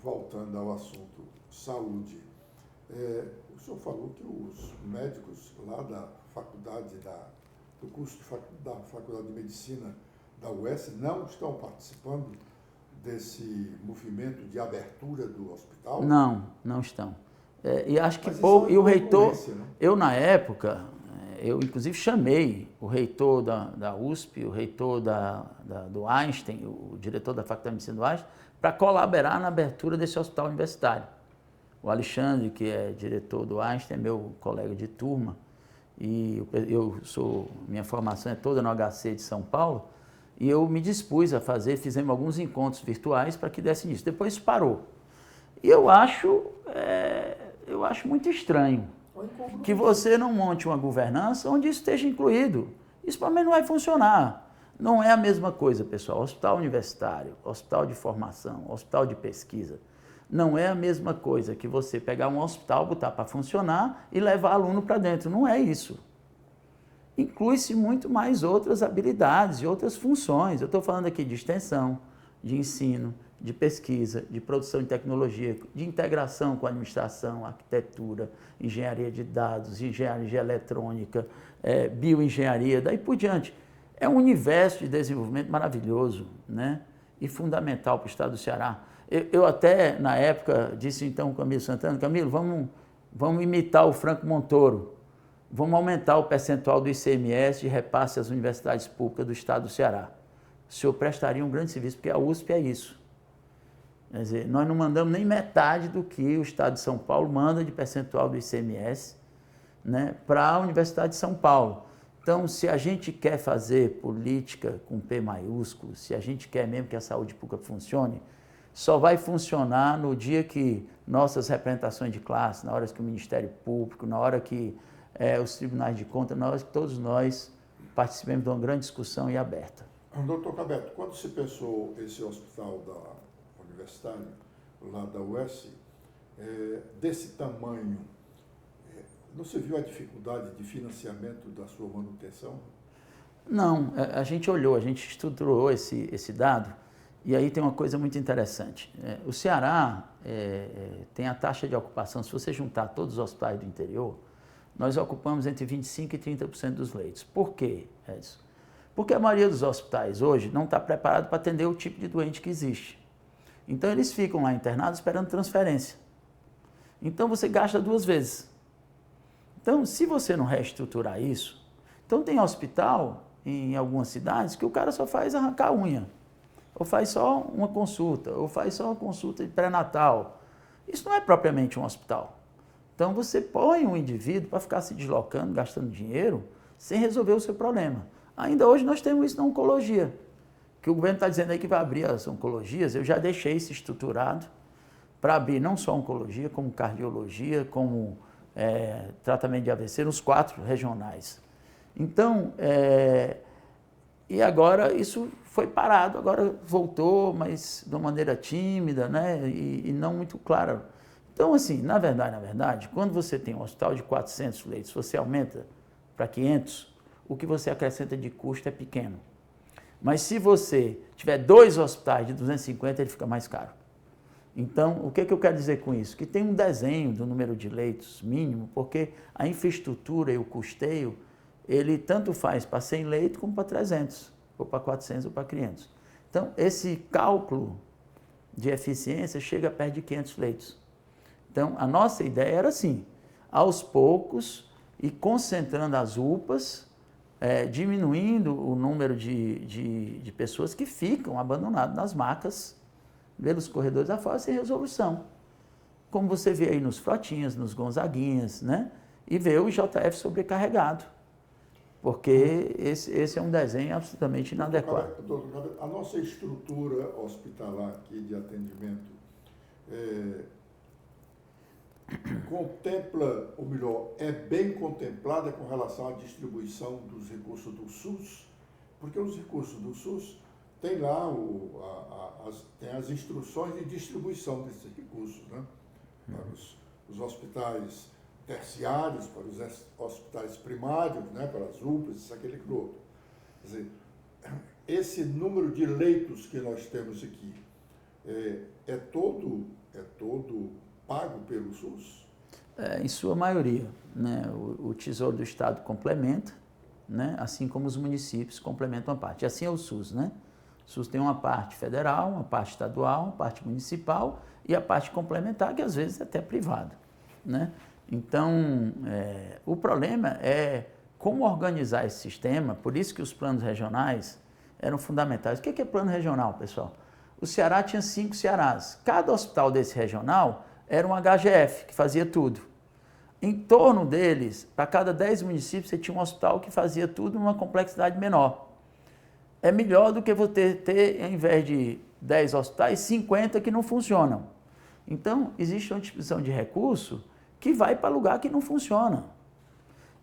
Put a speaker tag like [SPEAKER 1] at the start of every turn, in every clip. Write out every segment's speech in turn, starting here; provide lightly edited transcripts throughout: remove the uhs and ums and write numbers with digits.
[SPEAKER 1] voltando ao assunto saúde, o senhor falou que os médicos lá da faculdade, do curso da Faculdade de Medicina da UES não estão participando desse movimento de abertura do hospital?
[SPEAKER 2] Não, não estão. E acho que
[SPEAKER 1] e
[SPEAKER 2] o reitor,
[SPEAKER 1] né?
[SPEAKER 2] eu na época, eu inclusive chamei o reitor da USP, o reitor do Einstein, o diretor da Faculdade de Medicina do Einstein, para colaborar na abertura desse hospital universitário. O Alexandre, que é diretor do Einstein, é meu colega de turma, e minha formação é toda no HC de São Paulo, e eu me dispus a fizemos alguns encontros virtuais para que desse início. Depois isso parou. E eu acho muito estranho que você não monte uma governança onde isso esteja incluído. Isso para mim não vai funcionar. Não é a mesma coisa, pessoal. Hospital universitário, hospital de formação, hospital de pesquisa. Não é a mesma coisa que você pegar um hospital, botar para funcionar e levar aluno para dentro. Não é isso. Inclui-se muito mais outras habilidades e outras funções. Eu estou falando aqui de extensão, de ensino, de pesquisa, de produção de tecnologia, de integração com a administração, arquitetura, engenharia de dados, engenharia eletrônica, bioengenharia, daí por diante. É um universo de desenvolvimento maravilhoso, né? E fundamental para o estado do Ceará. Eu até, na época, disse então ao Camilo Santana, Camilo, vamos imitar o Franco Montoro, vamos aumentar o percentual do ICMS de repasse às universidades públicas do estado do Ceará. O senhor prestaria um grande serviço, porque a USP é isso. Quer dizer, nós não mandamos nem metade do que o estado de São Paulo manda de percentual do ICMS, né, para a Universidade de São Paulo. Então, se a gente quer fazer política com P maiúsculo, se a gente quer mesmo que a saúde pública funcione, só vai funcionar no dia que nossas representações de classe, na hora que o Ministério Público, na hora que os tribunais de contas, na hora que todos nós participemos de uma grande discussão e aberta.
[SPEAKER 1] Doutor Cabeto, quando se pensou esse hospital universitário, lá da UES, desse tamanho, não se viu a dificuldade de financiamento da sua manutenção?
[SPEAKER 2] Não, a gente olhou, a gente estruturou esse dado, e aí tem uma coisa muito interessante. O Ceará tem a taxa de ocupação, se você juntar todos os hospitais do interior, nós ocupamos entre 25% e 30% dos leitos. Por quê, Edson? Porque a maioria dos hospitais hoje não está preparado para atender o tipo de doente que existe. Então eles ficam lá internados esperando transferência. Então você gasta duas vezes. Então, se você não reestruturar isso, então tem hospital em algumas cidades que o cara só faz arrancar a unha, ou faz só uma consulta, ou faz só uma consulta de pré-natal. Isso não é propriamente um hospital. Então você põe um indivíduo para ficar se deslocando, gastando dinheiro, sem resolver o seu problema. Ainda hoje nós temos isso na oncologia, que o governo está dizendo aí que vai abrir as oncologias. Eu já deixei isso estruturado para abrir não só oncologia, como cardiologia, como tratamento de AVC, nos 4 regionais. Então, e agora isso foi parado, agora voltou, mas de uma maneira tímida, né, e não muito clara. Então, assim, na verdade, quando você tem um hospital de 400 leitos, você aumenta para 500, o que você acrescenta de custo é pequeno. Mas se você tiver 2 hospitais de 250, ele fica mais caro. Então, o que eu quero dizer com isso? Que tem um desenho do número de leitos mínimo, porque a infraestrutura e o custeio, ele tanto faz para 100 leitos como para 300, ou para 400 ou para 500. Então, esse cálculo de eficiência chega perto de 500 leitos. Então, a nossa ideia era assim, aos poucos, e concentrando as UPAs, diminuindo o número de pessoas que ficam abandonadas nas macas, pelos corredores afora sem resolução. Como você vê aí nos Frotinhas, nos Gonzaguinhas, né? E vê o IJF sobrecarregado. Porque esse é um desenho absolutamente inadequado.
[SPEAKER 1] Doutor, a nossa estrutura hospitalar aqui de atendimento contempla, ou melhor, é bem contemplada com relação à distribuição dos recursos do SUS? Porque os recursos do SUS tem lá tem as instruções de distribuição desses recursos, né? Para os hospitais terciários, para os hospitais primários, né? Para as UPAs, isso, aquele e outro. Quer dizer, esse número de leitos que nós temos aqui é todo pago pelo SUS?
[SPEAKER 2] Em sua maioria, né? O Tesouro do Estado complementa, né? Assim como os municípios complementam uma parte. E assim é o SUS, né? O SUS tem uma parte federal, uma parte estadual, uma parte municipal e a parte complementar, que às vezes é até privada, né? Então, o problema é como organizar esse sistema, por isso que os planos regionais eram fundamentais. O que é plano regional, pessoal? O Ceará tinha 5 Cearás. Cada hospital desse regional era um HGF, que fazia tudo. Em torno deles, para cada 10 municípios, você tinha um hospital que fazia tudo numa complexidade menor. É melhor do que você ter, ao invés de 10 hospitais, 50 que não funcionam. Então, existe uma distribuição de recurso que vai para lugar que não funciona.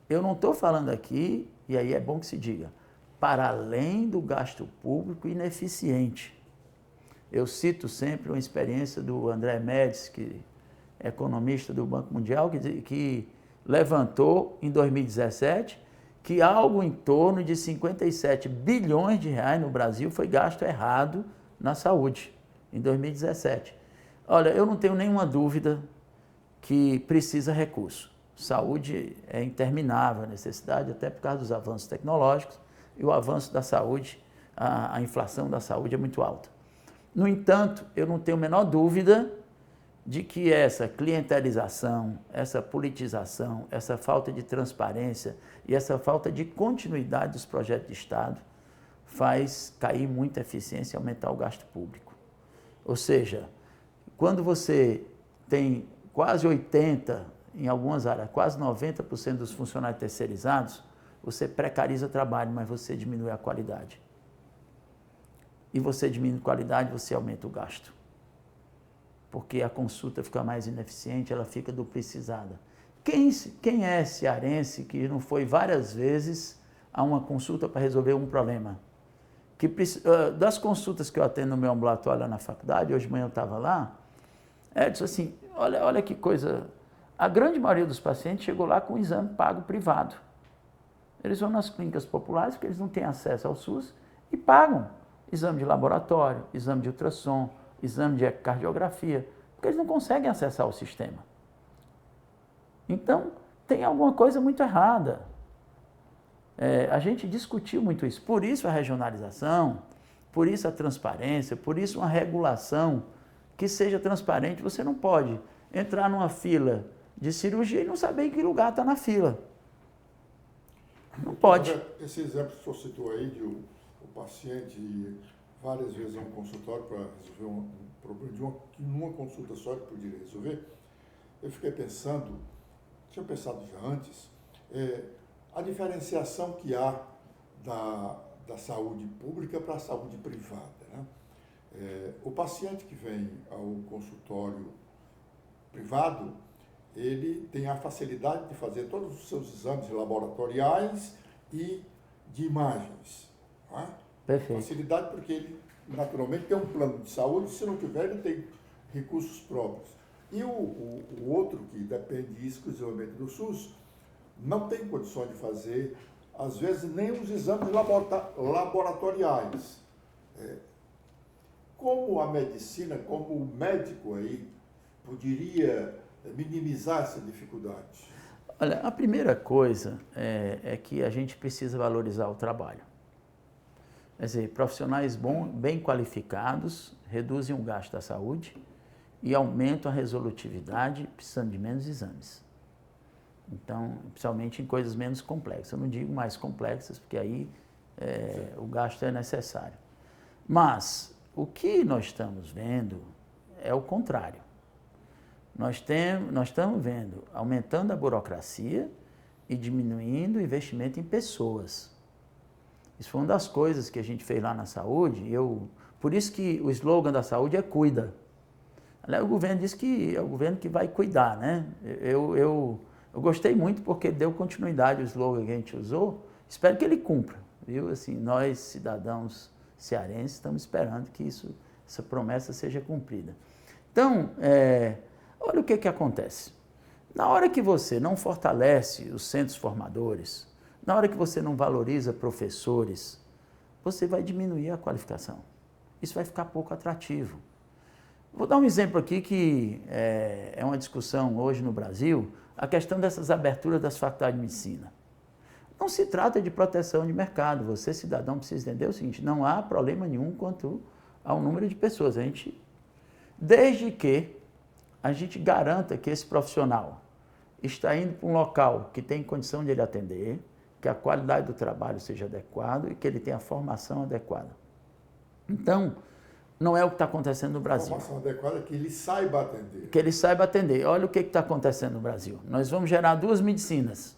[SPEAKER 2] Eu não estou falando aqui, e aí é bom que se diga, para além do gasto público ineficiente. Eu cito sempre uma experiência do André Médici, que é economista do Banco Mundial, que levantou em 2017 que algo em torno de 57 bilhões de reais no Brasil foi gasto errado na saúde, em 2017. Olha, eu não tenho nenhuma dúvida que precisa recurso. Saúde é interminável a necessidade, até por causa dos avanços tecnológicos, e o avanço da saúde, a inflação da saúde é muito alta. No entanto, eu não tenho a menor dúvida de que essa clientelização, essa politização, essa falta de transparência e essa falta de continuidade dos projetos de Estado faz cair muito a eficiência e aumentar o gasto público. Ou seja, quando você tem quase 80%, em algumas áreas, quase 90% dos funcionários terceirizados, você precariza o trabalho, mas você diminui a qualidade. E você diminui a qualidade, você aumenta o gasto. Porque a consulta fica mais ineficiente, ela fica duplicizada. Quem é cearense que não foi várias vezes a uma consulta para resolver um problema? Das consultas que eu atendo no meu ambulatório lá na faculdade, hoje de manhã eu estava lá, disse assim, olha que coisa, a grande maioria dos pacientes chegou lá com um exame pago privado. Eles vão nas clínicas populares, porque eles não têm acesso ao SUS, e pagam exame de laboratório, exame de ultrassom, exame de ecocardiografia, porque eles não conseguem acessar o sistema. Então, tem alguma coisa muito errada. A gente discutiu muito isso. Por isso a regionalização, por isso a transparência, por isso uma regulação que seja transparente. Você não pode entrar numa fila de cirurgia e não saber em que lugar está na fila. Não pode.
[SPEAKER 1] Esse exemplo que o senhor citou aí, de o paciente ir várias vezes a um consultório para resolver um problema que numa consulta só ele poderia resolver, eu fiquei pensando, tinha pensado já antes, a diferenciação que há da saúde pública para a saúde privada, né? O paciente que vem ao consultório privado, ele tem a facilidade de fazer todos os seus exames laboratoriais e de imagens. Não é?
[SPEAKER 2] Perfeito.
[SPEAKER 1] Facilidade porque ele, naturalmente, tem um plano de saúde, se não tiver, ele tem recursos próprios. E o outro, que depende exclusivamente do SUS, não tem condições de fazer, às vezes, nem os exames laboratoriais. Como a medicina, como o médico aí, poderia minimizar essa dificuldade?
[SPEAKER 2] Olha, a primeira coisa é que a gente precisa valorizar o trabalho. Quer dizer, profissionais bem qualificados reduzem o gasto da saúde e aumentam a resolutividade, precisando de menos exames. Então, principalmente em coisas menos complexas. Eu não digo mais complexas, porque aí o gasto é necessário. Mas o que nós estamos vendo é o contrário. Nós estamos vendo aumentando a burocracia e diminuindo o investimento em pessoas. Isso foi uma das coisas que a gente fez lá na saúde. Por isso que o slogan da saúde é cuida. Aliás, o governo disse que é o governo que vai cuidar, né? Eu gostei muito porque deu continuidade ao slogan que a gente usou. Espero que ele cumpra, viu? Assim, nós, cidadãos cearenses, estamos esperando que essa promessa seja cumprida. Então, olha o que acontece. Na hora que você não fortalece os centros formadores, na hora que você não valoriza professores, você vai diminuir a qualificação. Isso vai ficar pouco atrativo. Vou dar um exemplo aqui que é uma discussão hoje no Brasil, a questão dessas aberturas das faculdades de medicina. Não se trata de proteção de mercado. Você, cidadão, precisa entender o seguinte, não há problema nenhum quanto ao número de pessoas. Desde que a gente garanta que esse profissional está indo para um local que tem condição de ele atender, que a qualidade do trabalho seja adequada e que ele tenha a formação adequada. Então, não é o que está acontecendo no Brasil.
[SPEAKER 1] A formação adequada é que ele saiba atender.
[SPEAKER 2] Que ele saiba atender. Olha o que está acontecendo no Brasil. Nós vamos gerar duas medicinas.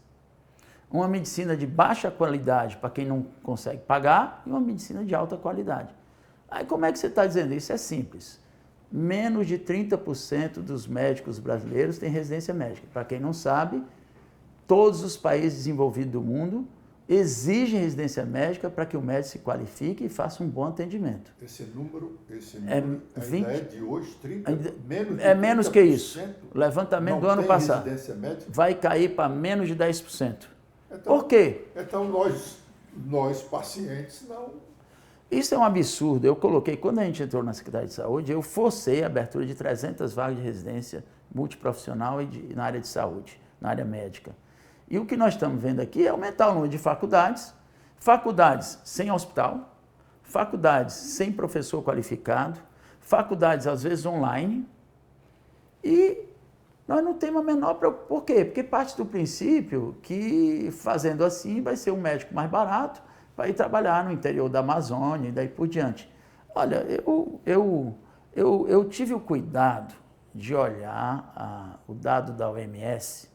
[SPEAKER 2] Uma medicina de baixa qualidade para quem não consegue pagar e uma medicina de alta qualidade. Aí como é que você está dizendo isso? É simples. Menos de 30% dos médicos brasileiros têm residência médica. Para quem não sabe, todos os países desenvolvidos do mundo exigem residência médica para que o médico se qualifique e faça um bom atendimento.
[SPEAKER 1] Esse número ainda é de hoje, 30%?
[SPEAKER 2] Menos que isso. O levantamento do ano passado vai cair para menos de 10%.
[SPEAKER 1] Então,
[SPEAKER 2] por quê?
[SPEAKER 1] Então nós pacientes não...
[SPEAKER 2] Isso é um absurdo. Eu coloquei, quando a gente entrou na Secretaria de Saúde, eu forcei a abertura de 300 vagas de residência multiprofissional e na área de saúde, na área médica. E o que nós estamos vendo aqui é aumentar o número de faculdades, faculdades sem hospital, faculdades sem professor qualificado, faculdades às vezes online, e nós não temos a menor preocupação. Por quê? Porque parte do princípio que fazendo assim vai ser um médico mais barato para ir trabalhar no interior da Amazônia e daí por diante. Olha, eu tive o cuidado de olhar o dado da OMS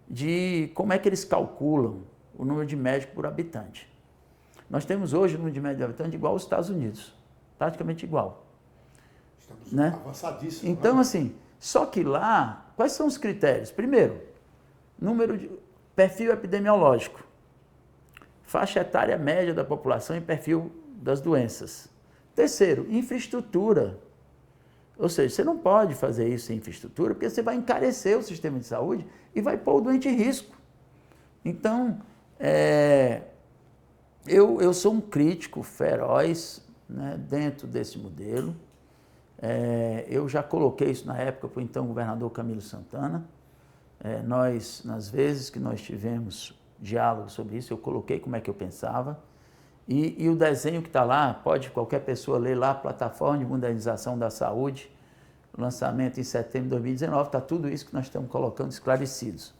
[SPEAKER 2] de como é que eles calculam o número de médicos por habitante. Nós temos hoje o número de médicos por habitante igual aos Estados Unidos, praticamente igual.
[SPEAKER 1] Estamos
[SPEAKER 2] avançadíssimos. Então, assim, só que lá, quais são os critérios? Primeiro, perfil epidemiológico, faixa etária média da população e perfil das doenças. Terceiro, infraestrutura. Ou seja, você não pode fazer isso sem infraestrutura, porque você vai encarecer o sistema de saúde e vai pôr o doente em risco. Então, eu sou um crítico feroz, né, dentro desse modelo. Eu já coloquei isso na época para o então governador Camilo Santana. Nas vezes que nós tivemos diálogo sobre isso, eu coloquei como é que eu pensava. E o desenho que está lá, pode qualquer pessoa ler lá, Plataforma de Modernização da Saúde, lançamento em setembro de 2019, está tudo isso que nós estamos colocando esclarecidos.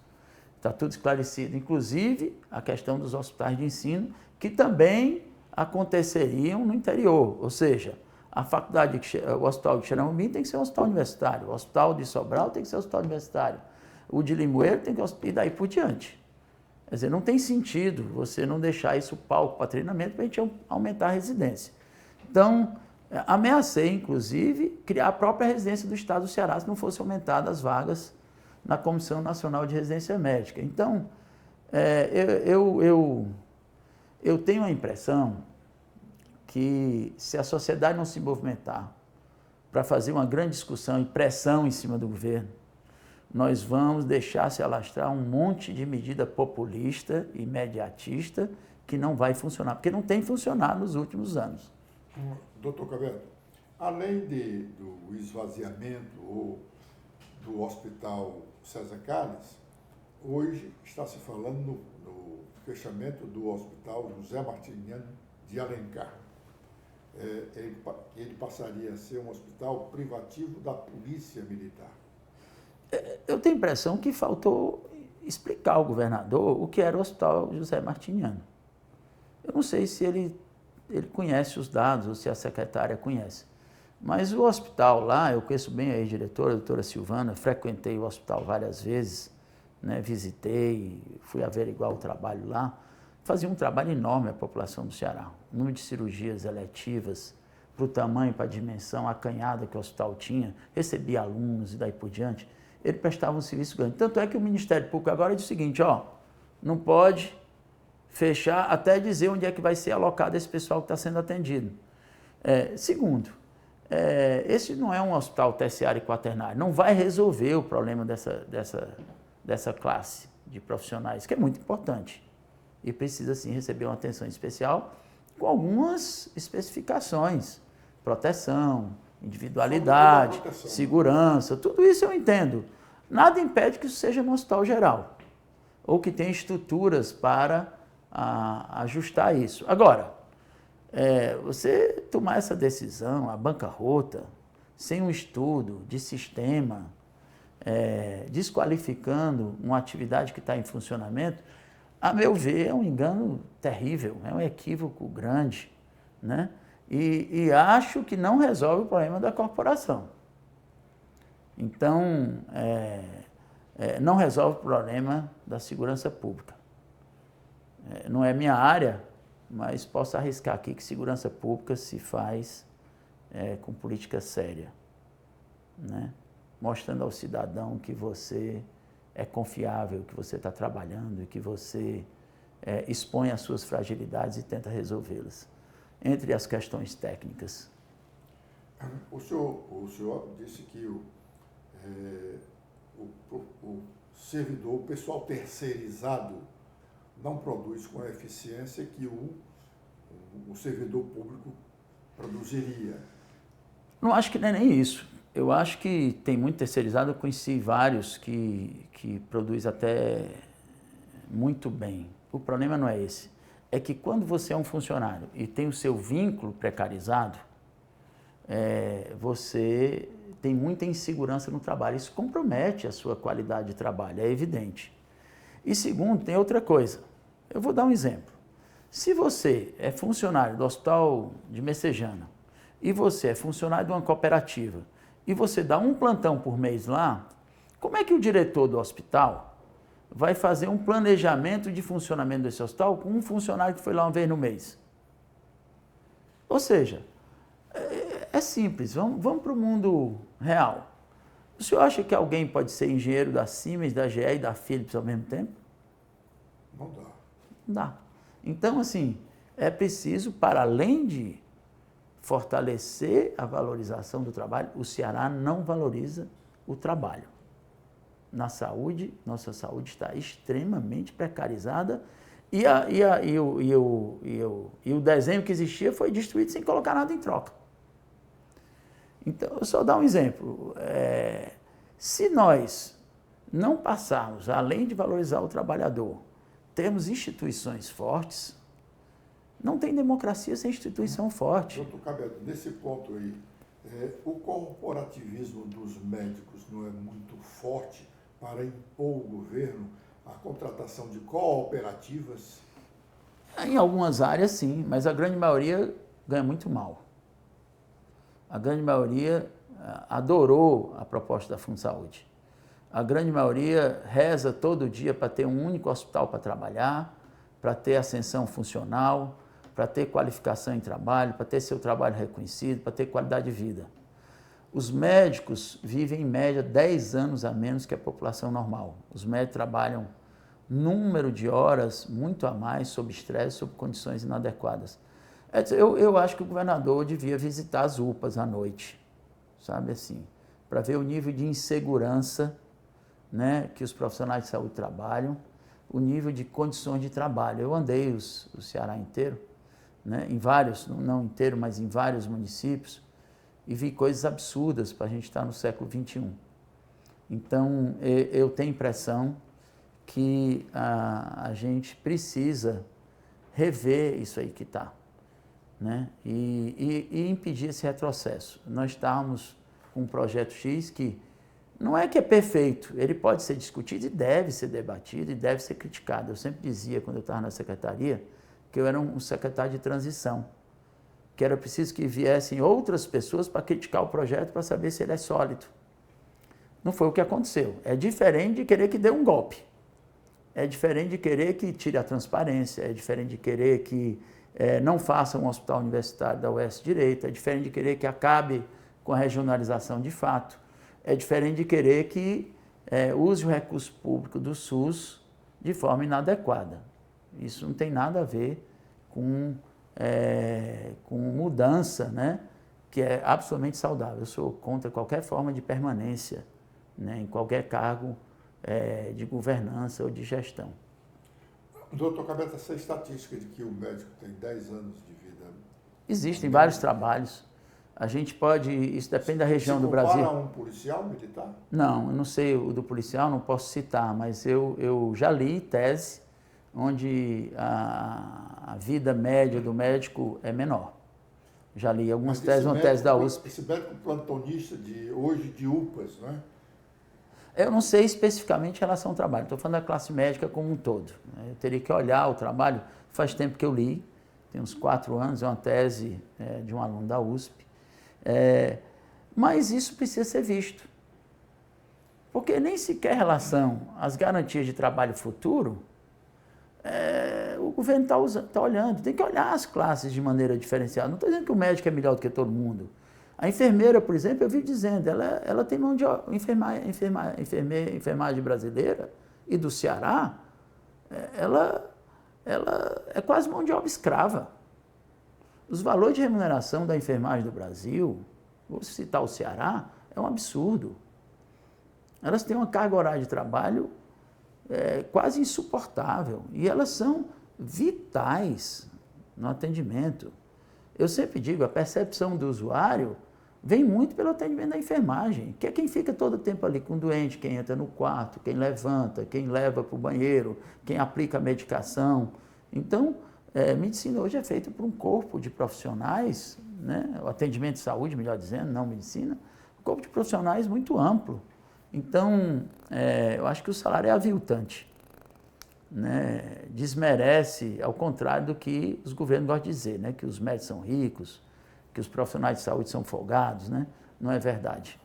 [SPEAKER 2] Está tudo esclarecido, inclusive a questão dos hospitais de ensino, que também aconteceriam no interior, ou seja, o hospital de Xeramobim tem que ser um hospital universitário, o hospital de Sobral tem que ser um hospital universitário, o de Limoeiro tem que ser, e daí por diante. Quer dizer, não tem sentido você não deixar isso palco para treinamento para a gente aumentar a residência. Então, ameacei, inclusive, criar a própria residência do Estado do Ceará se não fosse aumentadas as vagas na Comissão Nacional de Residência Médica. Então, eu tenho a impressão que se a sociedade não se movimentar para fazer uma grande discussão e pressão em cima do governo, nós vamos deixar se alastrar um monte de medida populista e imediatista que não vai funcionar, porque não tem funcionado nos últimos anos.
[SPEAKER 1] Doutor Cabeto, além do esvaziamento ou do Hospital César Carlos, hoje está se falando no fechamento do Hospital José Martiniano de Alencar. Ele passaria a ser um hospital privativo da Polícia Militar.
[SPEAKER 2] Eu tenho a impressão que faltou explicar ao governador o que era o Hospital José Martiniano. Eu não sei se ele conhece os dados ou se a secretária conhece, mas o hospital lá, eu conheço bem a ex-diretora, a doutora Silvana, frequentei o hospital várias vezes, né, visitei, fui averiguar o trabalho lá, fazia um trabalho enorme a população do Ceará. O número de cirurgias eletivas, para o tamanho, para a dimensão acanhada que o hospital tinha, recebia alunos e daí por diante, ele prestava um serviço grande. Tanto é que o Ministério Público agora diz o seguinte, não pode fechar até dizer onde é que vai ser alocado esse pessoal que está sendo atendido. Segundo, esse não é um hospital terciário e quaternário, não vai resolver o problema dessa classe de profissionais, que é muito importante e precisa, sim, receber uma atenção especial com algumas especificações, proteção, individualidade, segurança, tudo isso eu entendo. Nada impede que isso seja no hospital geral, ou que tenha estruturas para ajustar isso. Agora, você tomar essa decisão, a bancarrota, sem um estudo de sistema, desqualificando uma atividade que está em funcionamento, a meu ver, é um engano terrível, é um equívoco grande, né? E acho que não resolve o problema da corporação. Então, não resolve o problema da segurança pública. Não é minha área, mas posso arriscar aqui que segurança pública se faz com política séria, né? Mostrando ao cidadão que você é confiável, que você está trabalhando e que você expõe as suas fragilidades e tenta resolvê-las. Entre as questões técnicas.
[SPEAKER 1] O senhor disse que o servidor, o pessoal terceirizado, não produz com a eficiência que o servidor público produziria.
[SPEAKER 2] Não acho que não é nem isso. Eu acho que tem muito terceirizado, eu conheci vários que produzem até muito bem. O problema não é esse. É que quando você é um funcionário e tem o seu vínculo precarizado, você tem muita insegurança no trabalho. Isso compromete a sua qualidade de trabalho, é evidente. E segundo, tem outra coisa. Eu vou dar um exemplo. Se você é funcionário do Hospital de Messejana e você é funcionário de uma cooperativa e você dá um plantão por mês lá, como é que o diretor do hospital vai fazer um planejamento de funcionamento desse hospital com um funcionário que foi lá uma vez no mês? Ou seja, é simples, vamos para o mundo real. O senhor acha que alguém pode ser engenheiro da Siemens, da GE e da Philips ao mesmo tempo?
[SPEAKER 1] Não dá.
[SPEAKER 2] Não dá. Então, assim, é preciso, para além de fortalecer a valorização do trabalho, o Ceará não valoriza o trabalho. Na saúde, nossa saúde está extremamente precarizada e o desenho que existia foi destruído sem colocar nada em troca. Então, eu só dar um exemplo. Se nós não passarmos, além de valorizar o trabalhador, termos instituições fortes, não tem democracia sem instituição forte.
[SPEAKER 1] Doutor Cabelo, nesse ponto aí, o corporativismo dos médicos não é muito forte para impor o governo a contratação de cooperativas?
[SPEAKER 2] Em algumas áreas, sim, mas a grande maioria ganha muito mal. A grande maioria adorou a proposta da Funsaúde. A grande maioria reza todo dia para ter um único hospital para trabalhar, para ter ascensão funcional, para ter qualificação em trabalho, para ter seu trabalho reconhecido, para ter qualidade de vida. Os médicos vivem em média 10 anos a menos que a população normal. Os médicos trabalham número de horas muito a mais, sob estresse, sob condições inadequadas. Eu acho que o governador devia visitar as UPAs à noite, sabe assim, para ver o nível de insegurança, né, que os profissionais de saúde trabalham, o nível de condições de trabalho. Eu andei o Ceará inteiro, né, em vários, não inteiro, mas em vários municípios, e vi coisas absurdas para a gente estar no século XXI. Então, eu tenho a impressão que a gente precisa rever isso aí que está, né? E impedir esse retrocesso. Nós estamos com um projeto X que não é que é perfeito, ele pode ser discutido e deve ser debatido e deve ser criticado. Eu sempre dizia, quando eu estava na secretaria, que eu era um secretário de transição, que era preciso que viessem outras pessoas para criticar o projeto para saber se ele é sólido. Não foi o que aconteceu. É diferente de querer que dê um golpe. É diferente de querer que tire a transparência, é diferente de querer que não faça um hospital universitário da UES direito, é diferente de querer que acabe com a regionalização de fato, é diferente de querer que use o recurso público do SUS de forma inadequada. Isso não tem nada a ver com mudança, né, que é absolutamente saudável. Eu sou contra qualquer forma de permanência, né, em qualquer cargo de governança ou de gestão.
[SPEAKER 1] Doutor Cabelo, essa estatística de que o médico tem 10 anos de vida...
[SPEAKER 2] Existem vários trabalhos. A gente pode, isso depende da região do Brasil.
[SPEAKER 1] Se compara a um policial militar?
[SPEAKER 2] Não, eu não sei o do policial, não posso citar, mas eu já li tese onde a vida média do médico é menor. Já li algumas teses, uma tese da USP.
[SPEAKER 1] Esse médico plantonista de hoje de UPAs, né?
[SPEAKER 2] Eu não sei especificamente em relação ao trabalho, estou falando da classe médica como um todo. Eu teria que olhar o trabalho, faz tempo que eu li, tem uns 4 anos, é uma tese de um aluno da USP. Mas isso precisa ser visto. Porque nem sequer em relação às garantias de trabalho futuro, o governo está olhando. Tem que olhar as classes de maneira diferenciada. Não estou dizendo que o médico é melhor do que todo mundo. A enfermeira, por exemplo, eu vi dizendo, ela tem mão de enfermagem brasileira e do Ceará, ela é quase mão de obra escrava. Os valores de remuneração da enfermagem do Brasil, vou citar o Ceará, é um absurdo. Elas têm uma carga horária de trabalho quase insuportável e elas são vitais no atendimento. Eu sempre digo, a percepção do usuário vem muito pelo atendimento da enfermagem, que é quem fica todo o tempo ali com o doente, quem entra no quarto, quem levanta, quem leva para o banheiro, quem aplica a medicação. Então, medicina hoje é feita por um corpo de profissionais, né? O atendimento de saúde, melhor dizendo, não medicina, um corpo de profissionais muito amplo. Então, eu acho que o salário é aviltante, né? Desmerece, ao contrário do que os governos gostam de dizer, né? Que os médicos são ricos, que os profissionais de saúde são folgados, né? Não é verdade.